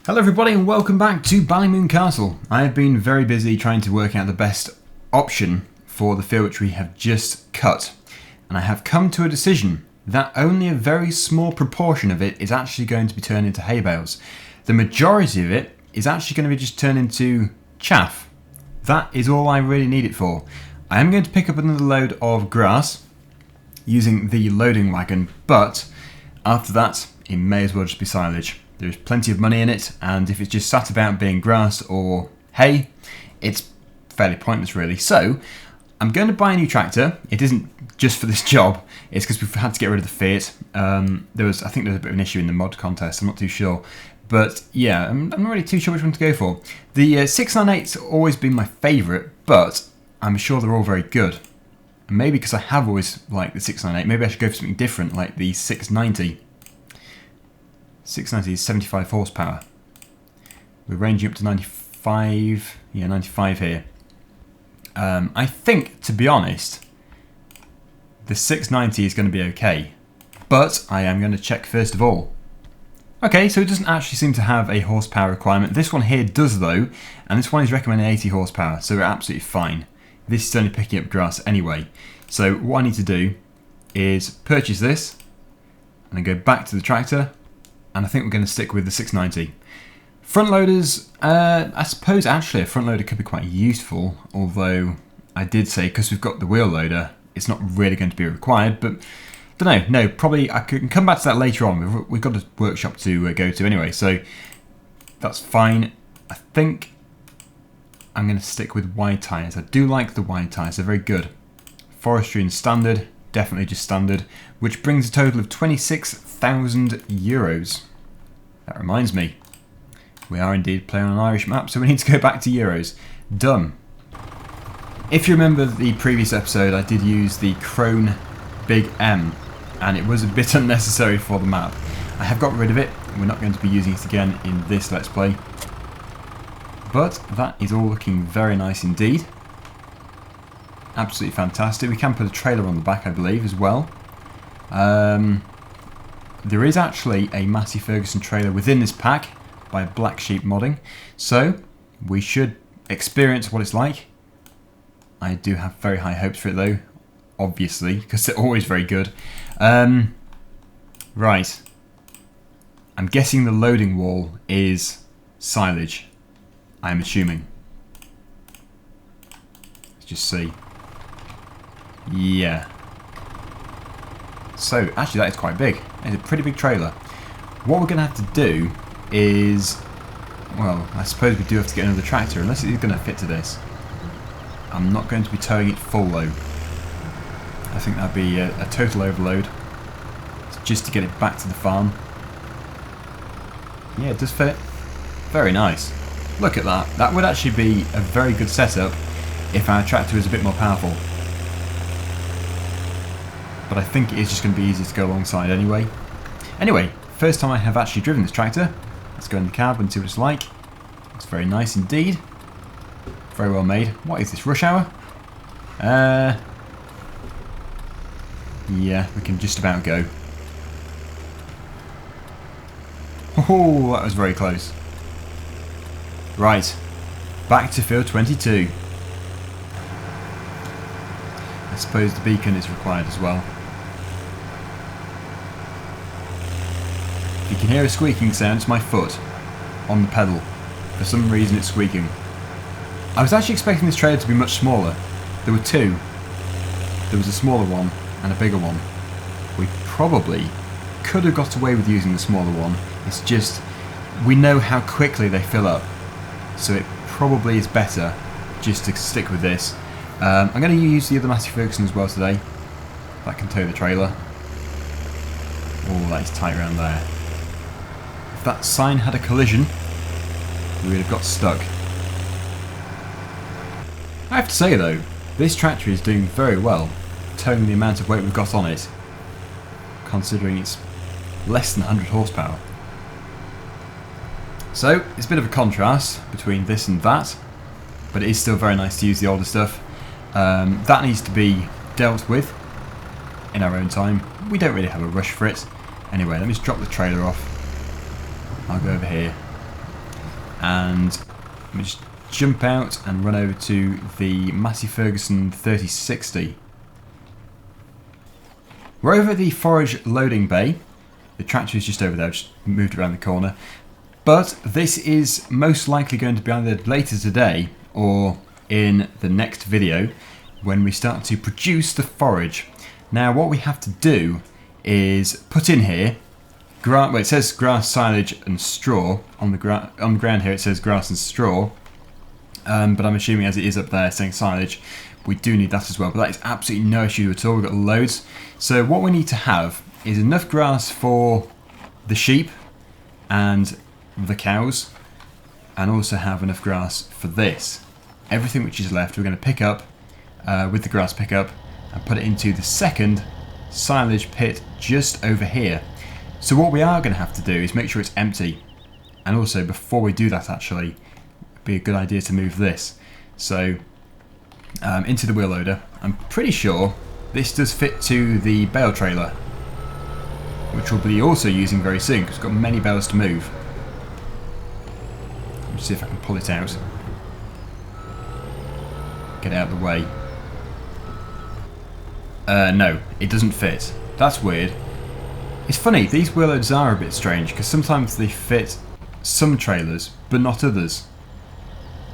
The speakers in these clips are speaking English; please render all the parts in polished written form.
Hello everybody and welcome back to Ballymoon Castle. I have been very busy trying to work out the best option for the field which we have just cut. And I have come to a decision that only a very small proportion of it is actually going to be turned into hay bales. The majority of it is actually going to be just turned into chaff. That is all I really need it for. I am going to pick up another load of grass using the loading wagon, but after that it may as well just be silage. There's plenty of money in it, and if it's just sat about being grass or hay, it's fairly pointless really. So I'm going to buy a new tractor. It isn't just for this job, it's because we've had to get rid of the Fiat. I think there was a bit of an issue in the mod contest, I'm not too sure. But yeah, I'm not really too sure which one to go for. The 698's always been my favourite, but I'm sure they're all very good. And maybe because I have always liked the 698, maybe I should go for something different like the 690. 690 is 75 horsepower. We're ranging up to 95, 95 here. I think, to be honest, the 690 is going to be okay, but I am going to check first of all. Okay, so it doesn't actually seem to have a horsepower requirement. This one here does though, and this one is recommending 80 horsepower, so we're absolutely fine. This is only picking up grass anyway. So what I need to do is purchase this, and then go back to the tractor, and I think we're going to stick with the 690. Front loaders, I suppose actually a front loader could be quite useful, although I did say because we've got the wheel loader, it's not really going to be required, but don't know, no, probably I can come back to that later on. We've got a workshop to go to anyway, so that's fine. I think I'm going to stick with wide tyres. I do like the wide tyres, they're very good. Forestry and standard, definitely just standard, which brings a total of 26,000 euros. That reminds me, we are indeed playing on an Irish map, so we need to go back to euros. Done. If you remember the previous episode, I did use the Krone Big M, and it was a bit unnecessary for the map. I have got rid of it, and we're not going to be using it again in this Let's Play. But that is all looking very nice indeed. Absolutely fantastic. We can put a trailer on the back, I believe, as well. There is actually a Massey Ferguson trailer within this pack by Black Sheep Modding, so we should experience what it's like. I do have very high hopes for it though, obviously, because they're always very good. Right. I'm guessing the loading wall is silage. I'm assuming. Let's just see. Yeah. So, actually that is quite big. It's a pretty big trailer. What we're going to have to do is... well, I suppose we do have to get another tractor, unless it is going to fit to this. I'm not going to be towing it full though. I think that'd be a total overload. Just to get it back to the farm. Yeah, it does fit. Very nice. Look at that. That would actually be a very good setup if our tractor is a bit more powerful. But I think it is just going to be easy to go alongside anyway. Anyway, first time I have actually driven this tractor. Let's go in the cab and see what it's like. It's very nice indeed. Very well made. What is this, rush hour? Yeah, we can just about go. Oh, that was very close. Right, back to field 22. I suppose the beacon is required as well. If you can hear a squeaking sound, it's my foot on the pedal. For some reason it's squeaking. I was actually expecting this trailer to be much smaller. There were two. There was a smaller one and a bigger one. We probably could have got away with using the smaller one. It's just, we know how quickly they fill up. So it probably is better just to stick with this. I'm going to use the other Massey Ferguson as well today. That can tow the trailer. Oh, that is tight around there. If that sign had a collision, we would have got stuck. I have to say though, this tractor is doing very well, towing the amount of weight we've got on it, considering it's less than 100 horsepower. So, it's a bit of a contrast between this and that, but it is still very nice to use the older stuff. That needs to be dealt with in our own time. We don't really have a rush for it. Anyway, let me just drop the trailer off. I'll go over here. And let me just jump out and run over to the Massey Ferguson 3060. We're over at the forage loading bay. The tractor is just over there, just moved around the corner. But this is most likely going to be either later today or in the next video when we start to produce the forage. Now what we have to do is put in here, well, it says grass, silage and straw. On the ground here it says grass and straw. But I'm assuming as it is up there saying silage, we do need that as well. But that is absolutely no issue at all, we've got loads. So what we need to have is enough grass for the sheep and the cows, and also have enough grass for this. Everything which is left we're going to pick up with the grass pickup and put it into the second silage pit just over here. So what we are going to have to do is make sure it's empty, and also before we do that actually it'd be a good idea to move this. So into the wheel loader. I'm pretty sure this does fit to the bale trailer, which we'll be also using very soon because we've got many bales to move. Let me see if I can pull it out. Get it out of the way. No, it doesn't fit. That's weird. It's funny, these wheel loaders are a bit strange because sometimes they fit some trailers but not others.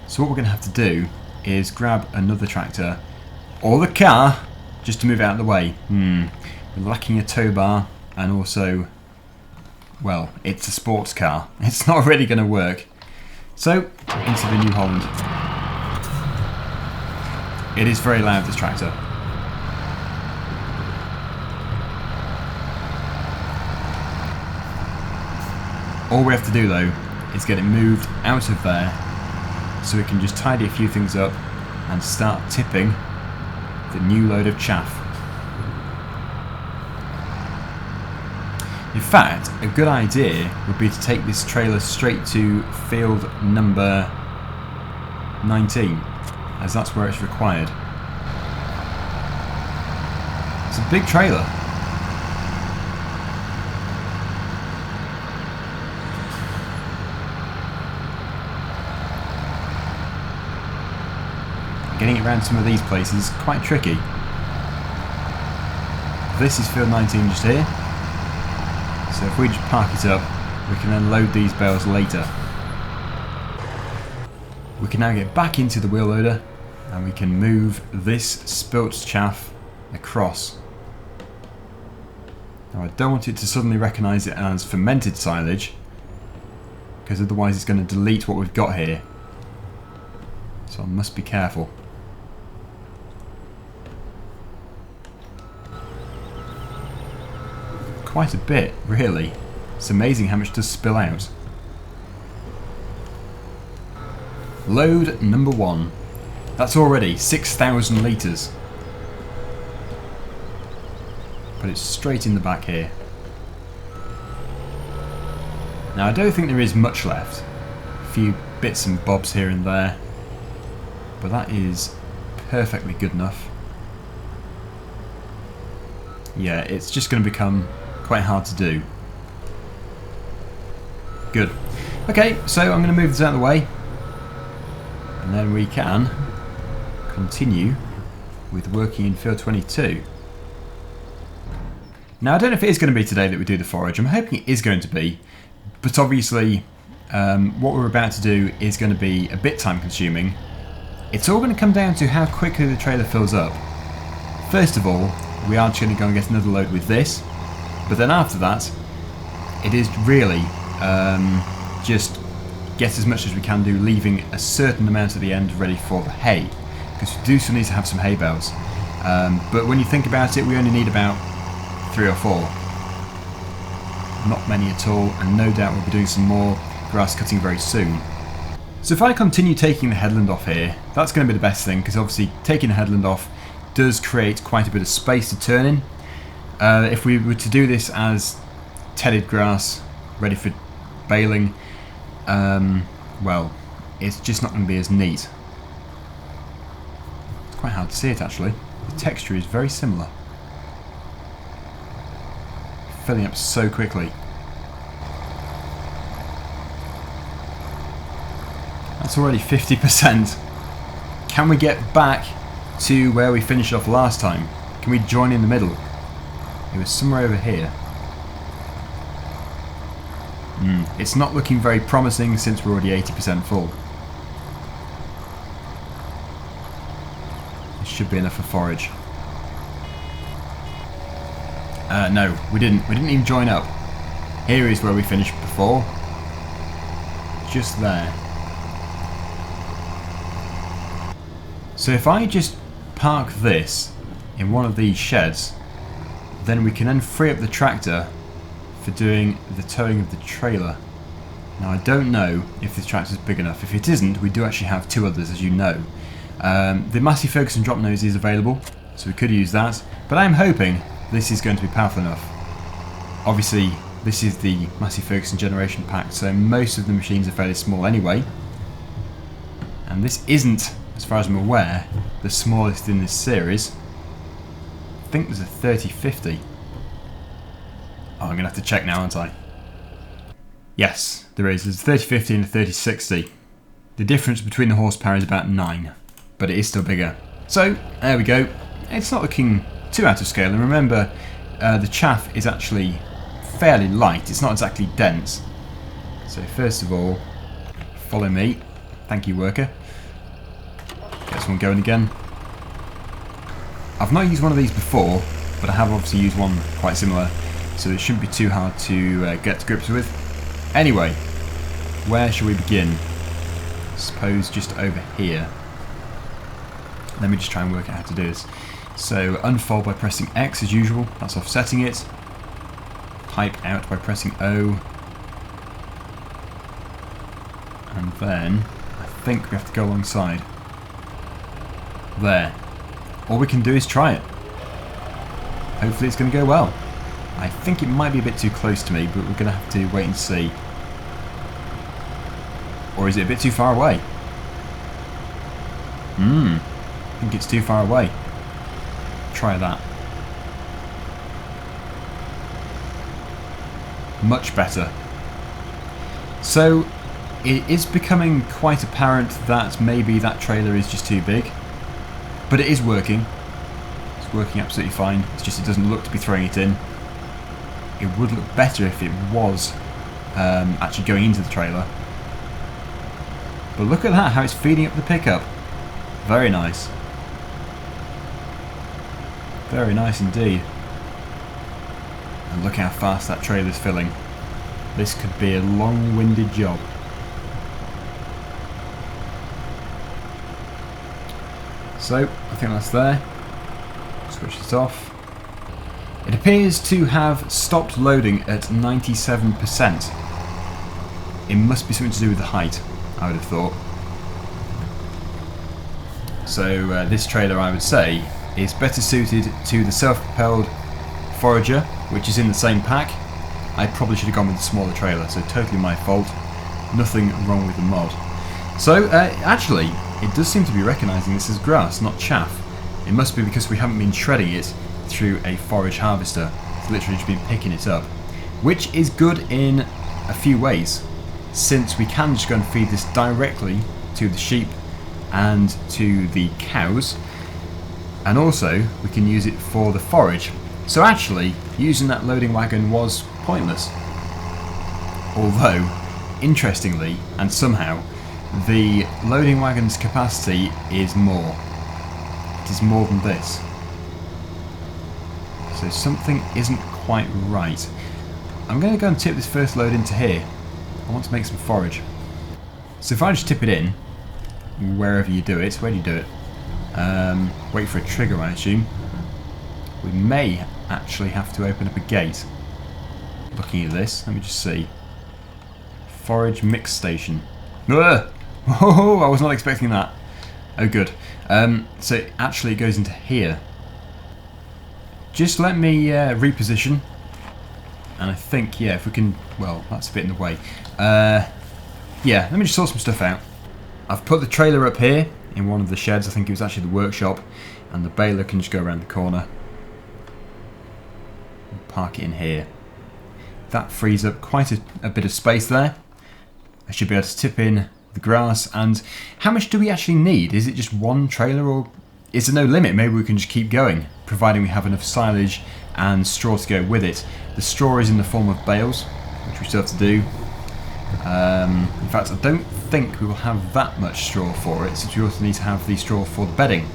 So what we're going to have to do is grab another tractor or the car just to move it out of the way. We're lacking a tow bar, and also, well, it's a sports car. It's not really going to work. So, into the New Holland. It is very loud, this tractor. All we have to do though is get it moved out of there so we can just tidy a few things up and start tipping the new load of chaff. In fact, a good idea would be to take this trailer straight to field number 19, as that's where it's required. It's a big trailer. Getting it around some of these places is quite tricky. This is field 19 just here. So if we just park it up, we can then load these bales later. We can now get back into the wheel loader and we can move this spilt chaff across. Now I don't want it to suddenly recognise it as fermented silage, because otherwise it's going to delete what we've got here. So I must be careful. Quite a bit, really. It's amazing how much does spill out. Load number 1. That's already 6,000 litres. But it's straight in the back here. Now I don't think there is much left. A few bits and bobs here and there. But that is perfectly good enough. Yeah, it's just going to become quite hard to do. Good. Okay, so I'm going to move this out of the way, and then we can continue with working in field 22. Now I don't know if it is going to be today that we do the forage. I'm hoping it is going to be, but obviously what we're about to do is going to be a bit time consuming. It's all going to come down to how quickly the trailer fills up. First of all, we are just going to go and get another load with this. But then after that, it is really just get as much as we can do, leaving a certain amount at the end ready for the hay, because we do still need to have some hay bales. But when you think about it, we only need about 3 or 4. Not many at all, and no doubt we'll be doing some more grass cutting very soon. So if I continue taking the headland off here, that's going to be the best thing, because obviously taking the headland off does create quite a bit of space to turn in. If we were to do this as tedded grass, ready for baling, well, it's just not going to be as neat. It's quite hard to see it actually. The texture is very similar. Filling up so quickly. That's already 50%. Can we get back to where we finished off last time? Can we join in the middle? It was somewhere over here. It's not looking very promising since we're already 80% full. This should be enough for forage. No, we didn't. We didn't even join up. Here is where we finished before. Just there. So if I just park this in one of these sheds, then we can then free up the tractor for doing the towing of the trailer. Now I don't know if this tractor is big enough. If it isn't, we do actually have two others, as you know. The Massey Ferguson drop nose is available, so we could use that. But I'm hoping this is going to be powerful enough. Obviously, this is the Massey Ferguson generation pack, so most of the machines are fairly small anyway. And this isn't, as far as I'm aware, the smallest in this series. I think there's a 3050. Oh, I'm going to have to check now, aren't I? Yes, there is. There's a 3050 and a 3060. The difference between the horsepower is about 9, but it is still bigger. So, there we go. It's not looking too out of scale, and remember, the chaff is actually fairly light. It's not exactly dense. So first of all, follow me. Thank you, worker. Get this one going again. I've not used one of these before, but I have obviously used one quite similar, so it shouldn't be too hard to get to grips with. Anyway, where shall we begin? I suppose just over here. Let me just try and work out how to do this. So unfold by pressing X as usual, that's offsetting it. Pipe out by pressing O. And then I think we have to go alongside. There. All we can do is try it. Hopefully it's going to go well. I think it might be a bit too close to me, but we're going to have to wait and see. Or is it a bit too far away? I think it's too far away. Try that. Much better. So it is becoming quite apparent that maybe that trailer is just too big, but it is working. It's working absolutely fine. It's just it doesn't look to be throwing it in. It would look better if it was actually going into the trailer. But look at that, how it's feeding up the pickup. Very nice. Very nice indeed. And look how fast that trailer's filling. This could be a long-winded job. So, I think that's there. Switch this off. It appears to have stopped loading at 97%. It must be something to do with the height, I would have thought. So this trailer, I would say, is better suited to the self-propelled Forager, which is in the same pack. I probably should have gone with the smaller trailer, so totally my fault. Nothing wrong with the mod. So, actually, it does seem to be recognising this as grass, not chaff. It must be because we haven't been shredding it through a forage harvester. It's literally just been picking it up. Which is good in a few ways, since we can just go and feed this directly to the sheep and to the cows, and also we can use it for the forage. So actually, using that loading wagon was pointless. Although, interestingly, and somehow, the loading wagon's capacity is more. It is more than this. So something isn't quite right. I'm going to go and tip this first load into here. I want to make some forage. So if I just tip it in, wherever you do it, where do you do it? Wait for a trigger, I assume. We may actually have to open up a gate. Looking at this, let me just see. Forage mix station. Ugh! Oh, I was not expecting that. Oh, good. So actually it goes into here. Just let me reposition. And I think, yeah, if we can... Well, that's a bit in the way. Yeah, let me just sort some stuff out. I've put the trailer up here in one of the sheds. I think it was actually the workshop. And the baler can just go around the corner. And park it in here. That frees up quite a bit of space there. I should be able to tip in the grass, and how much do we actually need? Is it just one trailer, or is there no limit? Maybe we can just keep going, providing we have enough silage and straw to go with it. The straw is in the form of bales, which we still have to do. In fact, I don't think we will have that much straw for it, since we also need to have the straw for the bedding.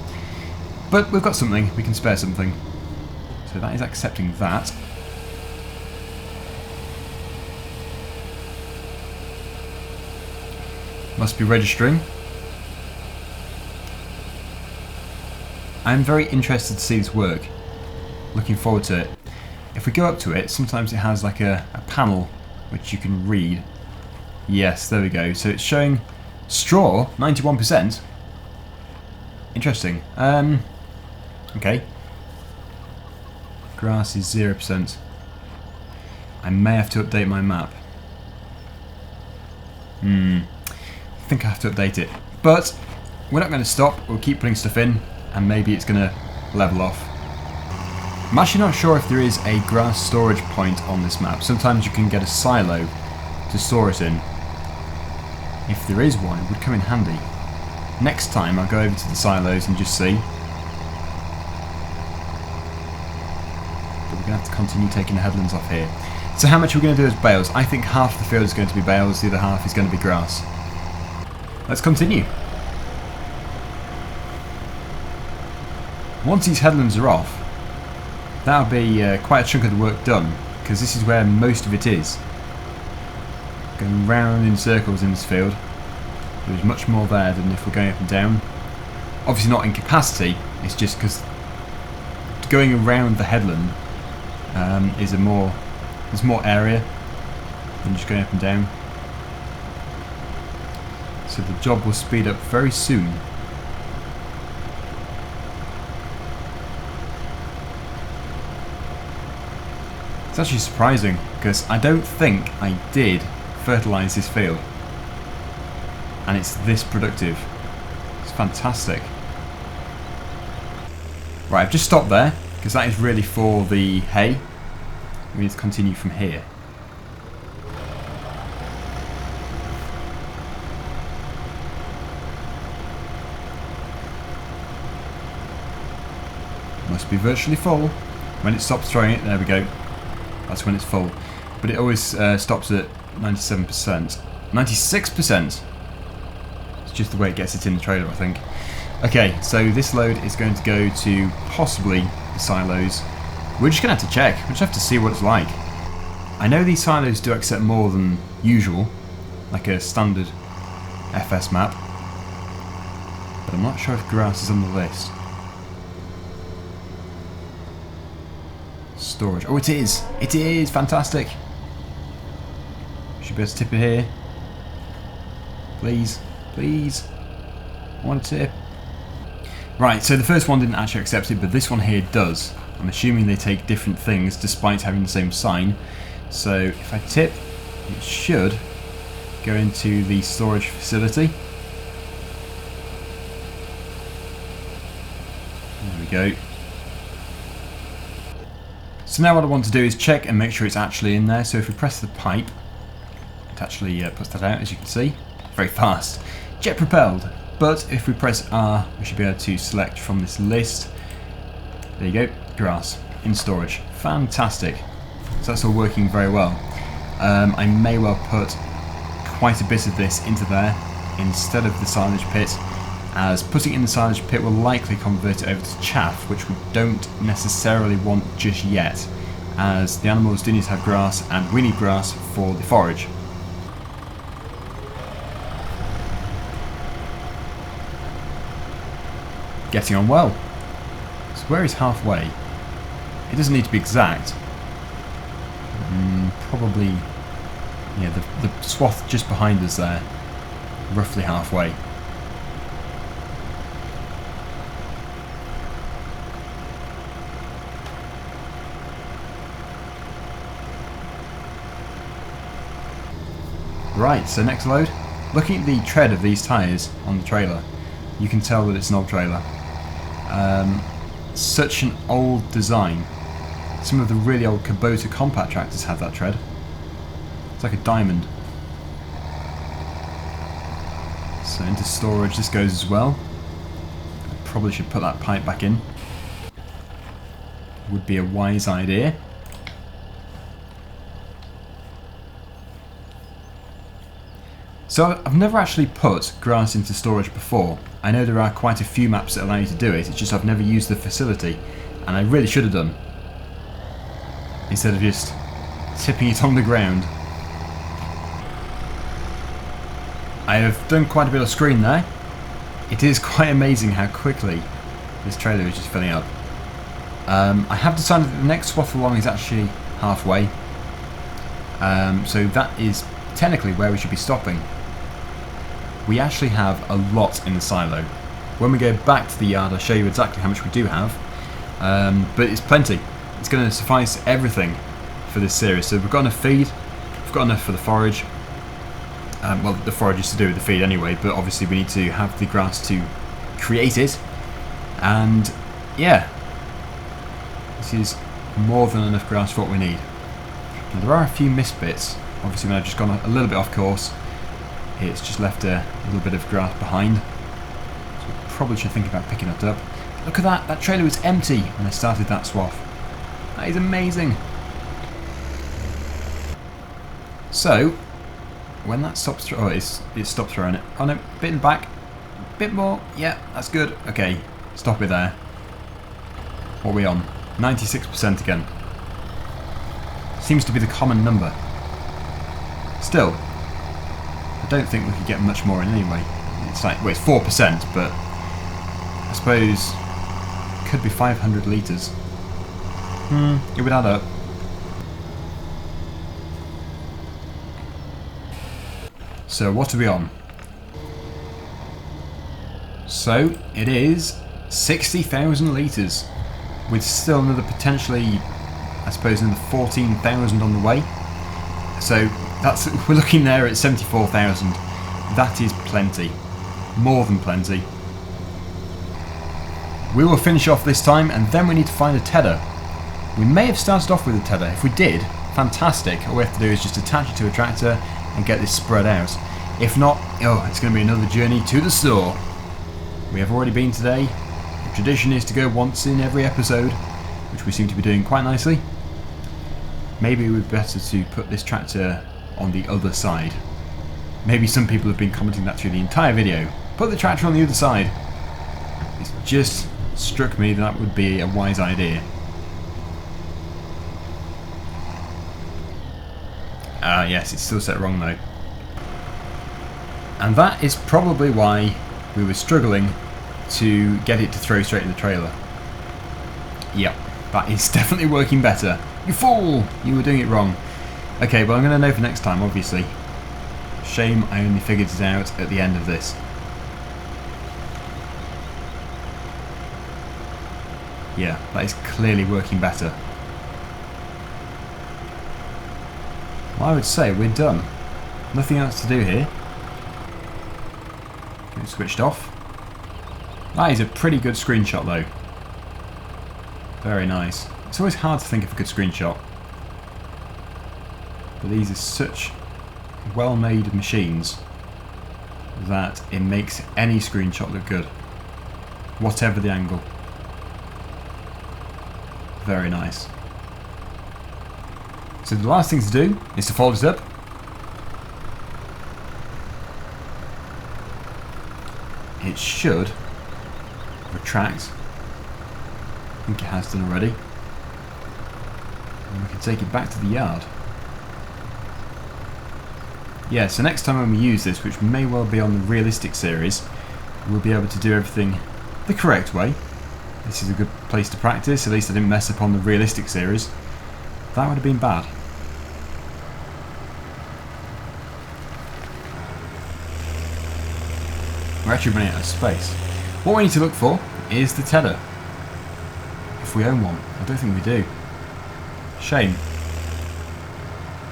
But we've got something, we can spare something. So that is accepting that. Must be registering. I'm very interested to see this work. Looking forward to it. If we go up to it, sometimes it has like a panel which you can read. Yes, there we go. So it's showing straw, 91%. Interesting. Okay. Grass is 0%. I may have to update my map. I think I have to update it. But we're not going to stop. We'll keep putting stuff in, and maybe it's going to level off. I'm actually not sure if there is a grass storage point on this map. Sometimes you can get a silo to store it in. If there is one, it would come in handy. Next time I'll go over to the silos and just see. But we're going to have to continue taking the headlands off here. So how much are we going to do as bales? I think half the field is going to be bales, the other half is going to be grass. Let's continue. Once these headlands are off, that'll be quite a chunk of the work done, because this is where most of it is. Going round in circles in this field. There's much more there than if we're going up and down. Obviously not in capacity, it's just because going around the headland there's more area than just going up and down. So the job will speed up very soon. It's actually surprising, because I don't think I did fertilise this field. And it's this productive. It's fantastic. Right, I've just stopped there, because that is really for the hay. We need to continue from here. Must be virtually full. When it stops throwing it, there we go. That's when it's full. But it always stops at 97%. 96%! It's just the way it gets it in the trailer, I think. Okay, so this load is going to go to possibly the silos. We're just going to have to check. We just have to see what it's like. I know these silos do accept more than usual, like a standard FS map. But I'm not sure if grass is on the list. Storage. Oh, it is! It is! Fantastic! Should be able to tip it here. Please. Please. I want a tip. Right, so the first one didn't actually accept it, but this one here does. I'm assuming they take different things despite having the same sign. So if I tip, it should go into the storage facility. There we go. So now what I want to do is check and make sure it's actually in there. So if we press the pipe, it actually puts that out, as you can see. Very fast. Jet propelled. But if we press R, we should be able to select from this list. There you go, grass in storage. Fantastic. So that's all working very well. I may well put quite a bit of this into there instead of the silage pit, as putting it in the silage pit will likely convert it over to chaff, which we don't necessarily want just yet, as the animals do need to have grass and we need grass for the forage. Getting on well. So where is halfway? It doesn't need to be exact. Probably, yeah, the swath just behind us there, roughly halfway. Right, so next load. Looking at the tread of these tyres on the trailer, you can tell that it's an old trailer. Such an old design. Some of the really old Kubota compact tractors have that tread. It's like a diamond. So into storage this goes as well. Probably should put that pipe back in. Would be a wise idea. So I've never actually put grass into storage before. I know there are quite a few maps that allow you to do it, it's just I've never used the facility, and I really should have done. Instead of just tipping it on the ground. I have done quite a bit of screen there. It is quite amazing how quickly this trailer is just filling up. I have decided that the next swath along is actually halfway. So that is technically where we should be stopping. We actually have a lot in the silo. When we go back to the yard, I'll show you exactly how much we do have. But it's plenty. It's going to suffice everything for this series. So we've got enough feed, we've got enough for the forage. Well, the forage is to do with the feed anyway, but obviously we need to have the grass to create it. And yeah, this is more than enough grass for what we need. Now, there are a few missed bits. Obviously when I've just gone a little bit off course, it's just left a little bit of grass behind. So we probably should think about picking it up. Look at that, that trailer was empty when I started that swath. That is amazing. So, when that stops, oh, it stopped throwing it. Oh no, bit in the back, bit more. Yeah, that's good. Okay, stop it there. What are we on? 96% again. Seems to be the common number. Still, I don't think we could get much more in anyway. It's like, well, it's 4%, but I suppose it could be 500 litres. It would add up. So what are we on? So it is 60,000 litres, with still another potentially, I suppose, another 14,000 on the way. So that's, we're looking there at 74,000. That is plenty, more than plenty. We will finish off this time, and then we need to find a tether. We may have started off with a tether. If we did, fantastic. All we have to do is just attach it to a tractor and get this spread out. If not, oh, it's going to be another journey to the store. We have already been today. The tradition is to go once in every episode, which we seem to be doing quite nicely. Maybe it would be better to put this tractor on the other side. Maybe some people have been commenting that through the entire video. Put the tractor on the other side. It's just struck me that would be a wise idea. Yes, it's still set wrong though. And that is probably why we were struggling to get it to throw straight in the trailer. Yep, that is definitely working better. You fool! You were doing it wrong. Okay, well I'm going to know for next time, obviously. Shame I only figured it out at the end of this. Yeah, that is clearly working better. Well, I would say we're done. Nothing else to do here. Get it switched off. That is a pretty good screenshot though. Very nice. It's always hard to think of a good screenshot. But these are such well-made machines that it makes any screenshot look good. Whatever the angle. Very nice. So the last thing to do is to fold it up. It should retract. I think it has done already. And we can take it back to the yard. Yeah, so next time when we use this, which may well be on the realistic series, we'll be able to do everything the correct way. This is a good place to practice, at least I didn't mess up on the realistic series. That would have been bad. We're actually running out of space. What we need to look for is the tether. If we own one. I don't think we do. Shame.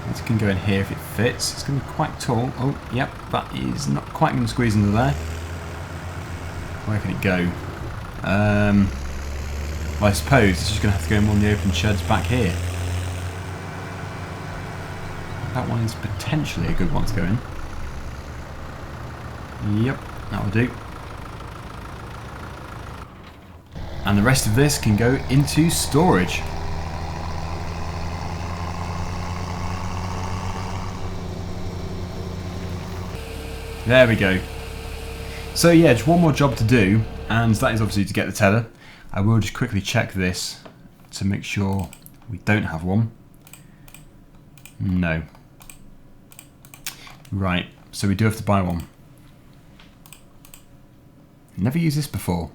This can go in here if it fits. It's going to be quite tall. Oh, yep, that is not quite going to squeeze into there. Where can it go? Well, I suppose it's just going to have to go in one of the open sheds back here. That one is potentially a good one to go in. Yep. That will do. And the rest of this can go into storage. There we go. So yeah, just one more job to do, and that is obviously to get the tether. I will just quickly check this to make sure we don't have one. No. Right, so we do have to buy one. Never used this before.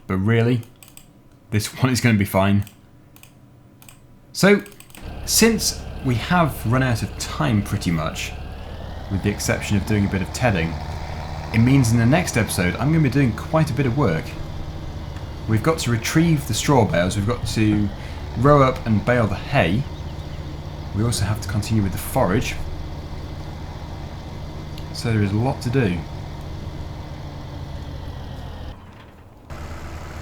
But really, this one is going to be fine. So, since we have run out of time pretty much, with the exception of doing a bit of tedding, it means in the next episode I'm going to be doing quite a bit of work. We've got to retrieve the straw bales, we've got to row up and bale the hay. We also have to continue with the forage. So there is a lot to do.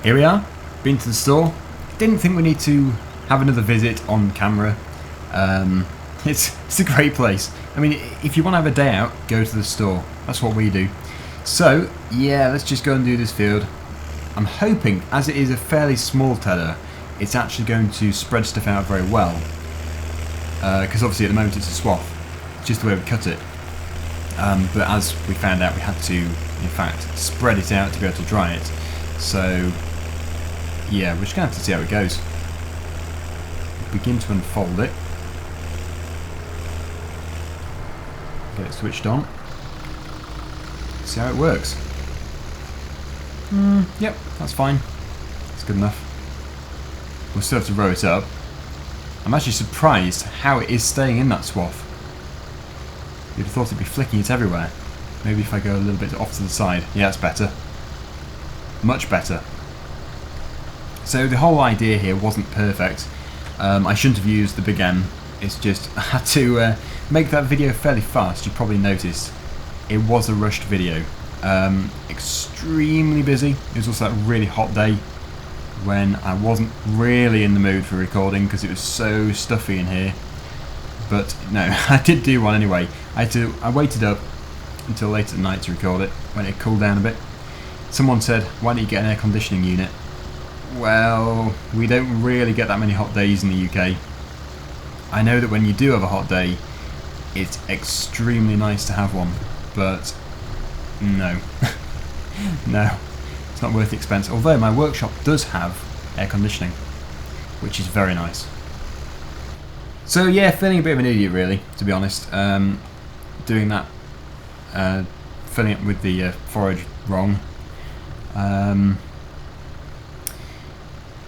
Here we are, been to the store. Didn't think we need to have another visit on camera. It's a great place. I mean, if you want to have a day out, go to the store. That's what we do. So, yeah, let's just go and do this field. I'm hoping, as it is a fairly small tether, it's actually going to spread stuff out very well. Because obviously at the moment it's a swath. It's just the way we cut it. But as we found out, we had to, in fact, spread it out to be able to dry it. So, yeah, we're just going to have to see how it goes. Begin to unfold it. Get it switched on. See how it works. Yep, that's fine. That's good enough. We'll still have to row it up. I'm actually surprised how it is staying in that swath. You'd have thought it'd be flicking it everywhere. Maybe if I go a little bit off to the side. Yeah, that's better. Much better. So the whole idea here wasn't perfect. I shouldn't have used the big M. It's just I had to make that video fairly fast. You probably noticed it was a rushed video. Extremely busy. It was also that really hot day when I wasn't really in the mood for recording because it was so stuffy in here. But no, I did do one anyway. I waited up until late at night to record it when it cooled down a bit. Someone said, why don't you get an air conditioning unit? Well, we don't really get that many hot days in the UK. I know that when you do have a hot day, it's extremely nice to have one, but no. No, it's not worth the expense. Although my workshop does have air conditioning, which is very nice. So yeah, feeling a bit of an idiot really, to be honest. Doing that, filling it with the forage wrong.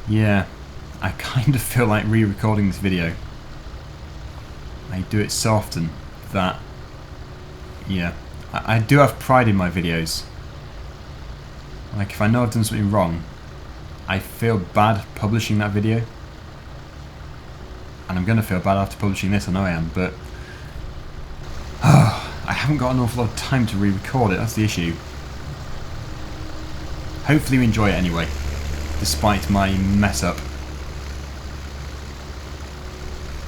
Yeah, I kind of feel like re-recording this video. I do it so often that, yeah, I do have pride in my videos. Like if I know I've done something wrong, I feel bad publishing that video. And I'm going to feel bad after publishing this, I know I am, but I haven't got an awful lot of time to re-record it, that's the issue. Hopefully you enjoy it anyway, despite my mess up.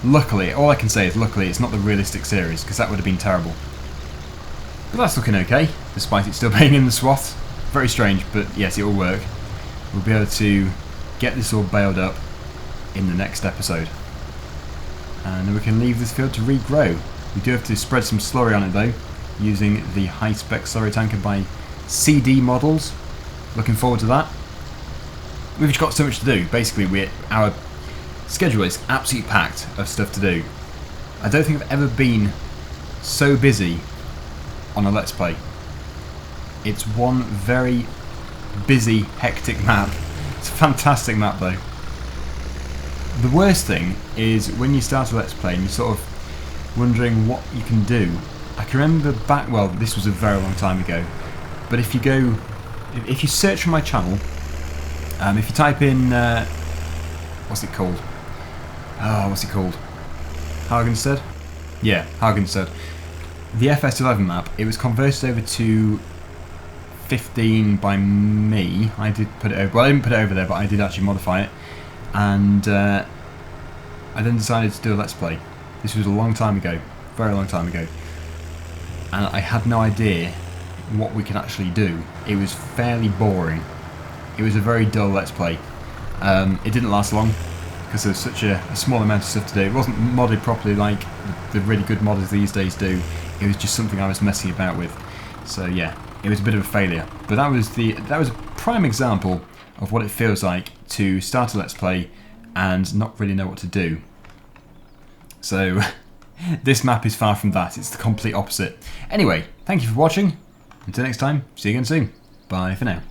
Luckily, all I can say is luckily it's not the realistic series, because that would have been terrible. But that's looking okay, despite it still being in the swath. Very strange, but yes, it will work. We'll be able to get this all baled up in the next episode. And then we can leave this field to regrow. We do have to spread some slurry on it though, using the high-spec slurry tanker by CD Models. Looking forward to that. We've just got so much to do. Basically, our schedule is absolutely packed of stuff to do. I don't think I've ever been so busy on a Let's Play. It's one very busy, hectic map. It's a fantastic map though. The worst thing is when you start a Let's Play and you're sort of wondering what you can do. I can remember back, well, this was a very long time ago, but if you search for my channel, if you type in, what's it called? Oh, what's it called? Hagensted? Yeah, Hagensted. The FS11 map, it was converted over to 15 by me. I did put it over, well I didn't put it over there, but I did actually modify it. And I then decided to do a Let's Play. This was a long time ago, very long time ago. And I had no idea what we can actually do, it was fairly boring. It was a very dull Let's Play. It didn't last long because there was such a small amount of stuff to do. It wasn't modded properly like the really good modders these days do. It was just something I was messing about with. So yeah, it was a bit of a failure. But that was a prime example of what it feels like to start a Let's Play and not really know what to do. So this map is far from that. It's the complete opposite. Anyway, thank you for watching. Until next time, see you again soon. Bye for now.